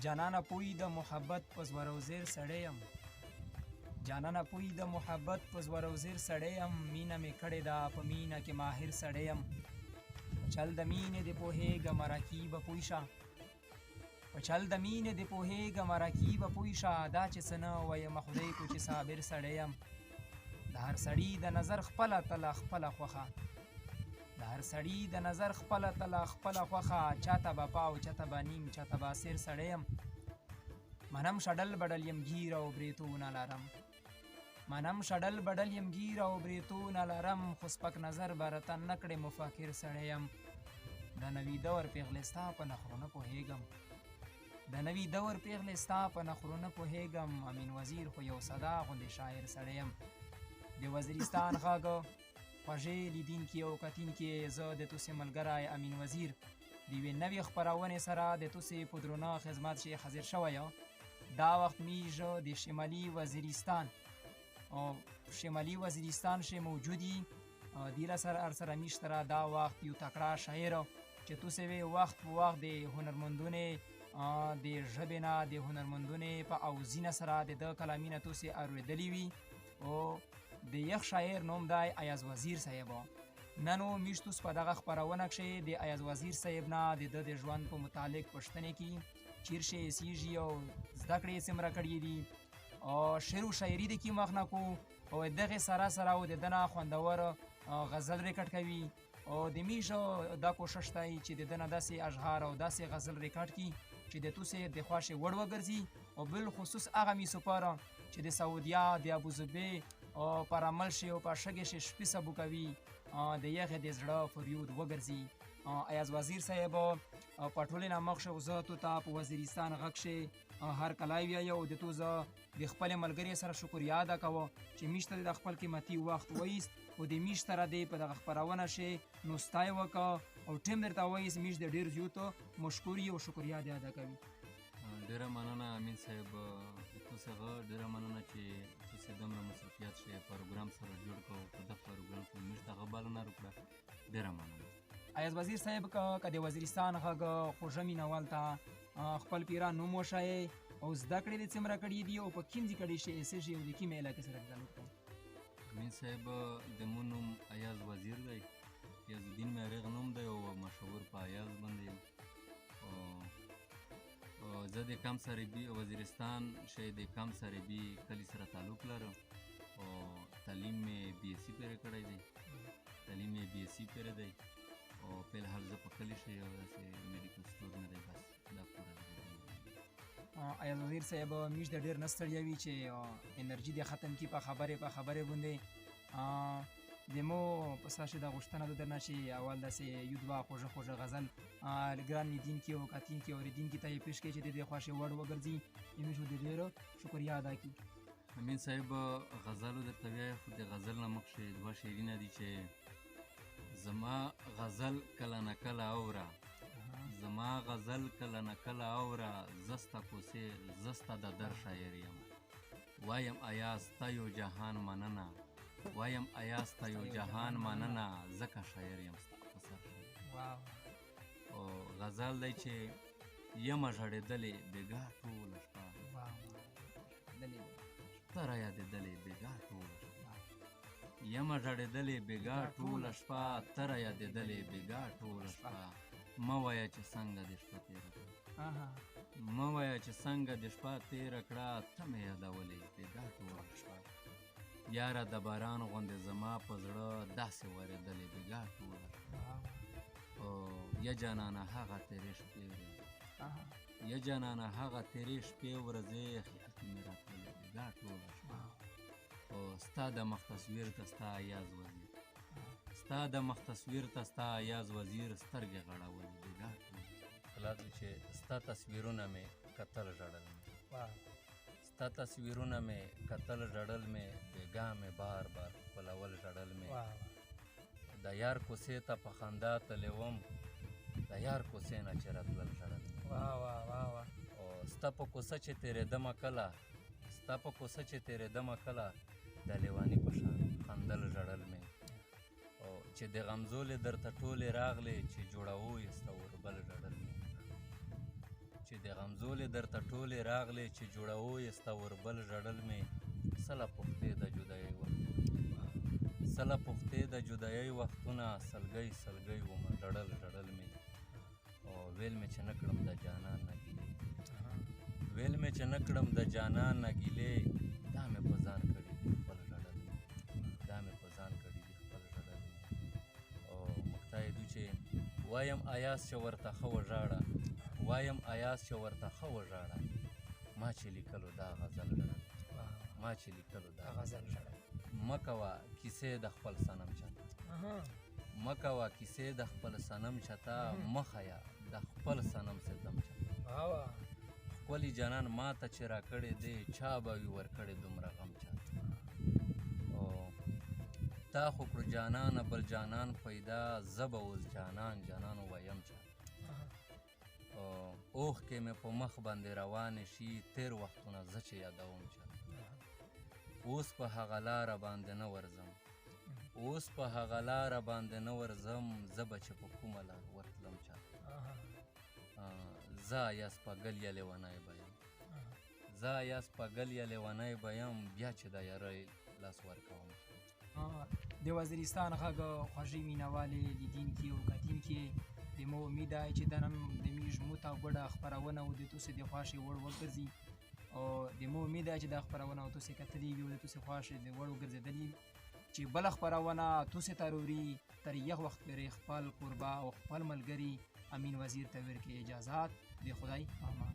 جانانه پوی د محبت په زور او زیر سړی یم جانانه پوی د محبت په زور او زیر سړی یم مینه مې کړې ده په مینه کې ماهر سړی یم په چل د مینې د پوهېږم رقیبه پوی شه په چل د مینې د پوهېږم رقیبه پوی شه دا چې څه نه ویمه خدای کو چې صابر سړی یم د هر سړي د نظر خپله تله خپله خوښه د هر سړي د نظر خپله تله خپله خوښه چاته به پاو چاته به نیم چاته به سیر سړی یم منم شډل بډل یم ګیر او بریتونه لرم منم شډل بډل یم ګیر او بریتونه لرم خو سپک نظر به راته نه کړې مفکر سړی یم د نوي دور پیغلې ستا په نخرو نه پوهېږم د نوي دور پیغلې ستا په نخرو نه پوهېږم امین وزیر خو یو صدا غوندې شاعر سړی یم د وزیرستان غږ خوږې لیدونکي او کتونکي زه د توسې ملګری امین وزیر د یوې نوې خپرونې سره د توسې په درونه خدمت چې حاضر شوی دا وخت میږ د شمالي وزیرستان او شمالي وزیرستان چې موجودی دیله سره میش سره دا وخت یو تکړه شاعر چې توسې وی وخت په وخت د هنرمندونې د ژبې نه د هنرمندونې په اوزینه سره د کلامینه توسې اورېدلی وي او د یخ شاعر نوم دی ایاز وزیر صاحب ننو میشتوس په دغه خپرونه کښې د ایاز وزیر صاحب نه د ده د ژوند په متعلق پوښتنې کې چیرې سیږي او زده کړې یې څومره کړې دي او شعر و شاعري د کې مخ نه کو او دغې سره سره او د ده نه خوندور غزل ریکارډ کوي او د میشو دا کوشش دی چې د ده نه داسې اشعار او داسې غزل ریکارډ کړي چې د توسې د خوښې وړ وګرځي او بالخصوص هغه میسوپاره چې د سعودیا د ابوظبي او پر عمل شي او په شګې شي شپې سبو کوي د یخې د زړه فریود وګرځي ایاز وزیر صاحب په ټولې نه مخ شو زه تو ته په وزیرستان غږ شي هر کلای ویایه او د تو زه د خپلې ملګري سره شکریا ادا کوه چې میش ته د خپل قیمتي وخت وایست او د میش سره دی په دغه خپرونه شي نو ستای وکړه او ټیم درته وایست میش د ډېر زیاتو مشکوري او شکریا دې ادا کوي ډیره مننه امین صاحب تو څخه ډیره مننه چې تاسو دومره مصروفیت شي پروګرام سره جوړ کوو په دغه پروګرام کې موږ ته غبالونه وکړه ډیره مننه ایاز وزیر صاحب که د وزیرستان غږ خوږه مینوال ته خپل پیران نوم وښایئ او زده کړې دې څومره کړي دي او په کوم ځای کړي شي ایسې شي او د کومې علاقې سره تعلق دی امین صاحب د مو نوم ایاز وزیر دی یاز الدین مې هغه نوم دی او مشهور په ایاز باندې یم زه د کم سربي وزیرستان شی د کم سربي کلی سره تعلق لرم او تعلیم مې بی ایس سی پرې کړی دی تعلیم مې بی ایس سی پرې دی او په الحال زه په کلی شی او داسې میډیکل سټور نه دی بس دا پوره دی ایاز وزیر صاحب میش د ډېر نه ستړیا وي چې انرژي دې ختم کړي په خبرې باندې د مو په ساشه د غوښتنه ده درنه چې اول داسې یو دوه خوږه غزل ګران لیدونکي او کتونکي اورېدونکي ته یې پیش کړي چې د دې خوښې وړ وګرځي موږ د ډېرو شکریا ادا کړي امین صاحب غزلو درته وایه خو د غزل نه مخکې دوه شعرونه دي چې زما غزل کله نه کله اوره زما غزل کله نه کله اوره زسته کوسې زسته د در شاعر یم وایم ایاز تا یو جهان مننه وایم ایاز ته یو جهان مننه ځکه شاعر یم ستا په سر او غزل دی چې یمه ژړېدلې بېګا ټوله شپه ته رایادېدلې بېګا ټوله شپه یمه ژړېدلې بېګا ټوله شپه ته رایادېدلې بېګا ټوله شپه مه وایه چې څنګه دې شپه تېره کړه مه وایه چې څنګه دې شپه تېره کړه ته مې یادولې بېګا ټوله شپه یاره د باران غوندې زما په زړه داسې ورېدلې بېګا ټوله او یا جانانه هغه تېرې شپې یا جانانه هغه تېرې شپې ورځې خیال کې مې راتللې بېګا ټوله شپه او ستا د مخ تصویر ته ستا ایاز وزیر ستا د مخ تصویر ته ستا ایاز وزیر سترګې غړولې بېګا ټوله خلاص چې ستا تصویرونه مې کتل ژړل مې ستا تصویرونه مې کتل ژړل مې بېګا مې بار بار خپلول ژړل مې د یار کوڅې ته په خندا تللی وم د یار کوڅې نه چې راتلل ژړل مې او ستا په کوڅه چې تېرېدمه کله ستا په کوڅه چې تېرېدمه کله د لیواني په شان خندل ژړل مې او چې د غمزولې درته ټولې راغلې چې جوړوو یې ستا وربل ژړل مې چې چې د غمزولې درته ټولې راغلې چې جوړوو یې ستا وربل ژړل مې سله پوښتې د جدایۍ وختونه سله پوښتې د جدایۍ وختونه سلګۍ سلګۍ ومه ژړل ژړل مې او ویل مې چې نه کړم د جانان نه ګیلې ویل مې چې نه کړم د جانان نه ګیلې دا مې په ځان کړي دي خپل ژړل مې دا مې په ځان کړي دي خپل ژړل مې او موږ ته یې دو چې وایم ایاز چې ورته ښه وژاړه وایم ایاز چې ورته ښه وژاړه ما چې لیکلو دا غزل ژړل ما چې لیکلو دا غزل ژړل مه کوه کیسې د خپل صنم چاته مه کوه کیسې د خپل صنم چاته مه ښیه د خپل صنم ستم چاته ښکلي جانان ما ته چې راکړی دی چا به وي ورکړی دومره غم چاته او تا خو کړو جانانه بل جانان پیدا زه به اوس جانان جانان ووایم چاته اوښکې مې په مخ باندې روانې شي تېر وختونه زه چې یادوم چاته اوس په هغه لاره باندې نه ورځم اوس په هغه لاره باندې نه ورځم زه به چې په کومه لار ورتلم چاته زه ایاز پاګل یا لیونی به یم زه ایاز پاګل یا لیونی به یم بیا چې د یارۍ لاس ورکوم د وزیرستان غږ خوږې مینهوالې لیدونکي او کتونکي د مو امید دی چې د نن د میږ موته ګډه خپرونه و د تاسو د خوښې وړ وګرځي او د مو امید دی چې دا خپرونه او تاسو کتلې وي او د تاسو خوښې د وړ وګرځېدلې چې بله خپرونه تاسو ته راوړي تر یو وخت پورې خپل کوربه او خپل ملګري امین وزیر ته ورکړي اجازات د خدای امان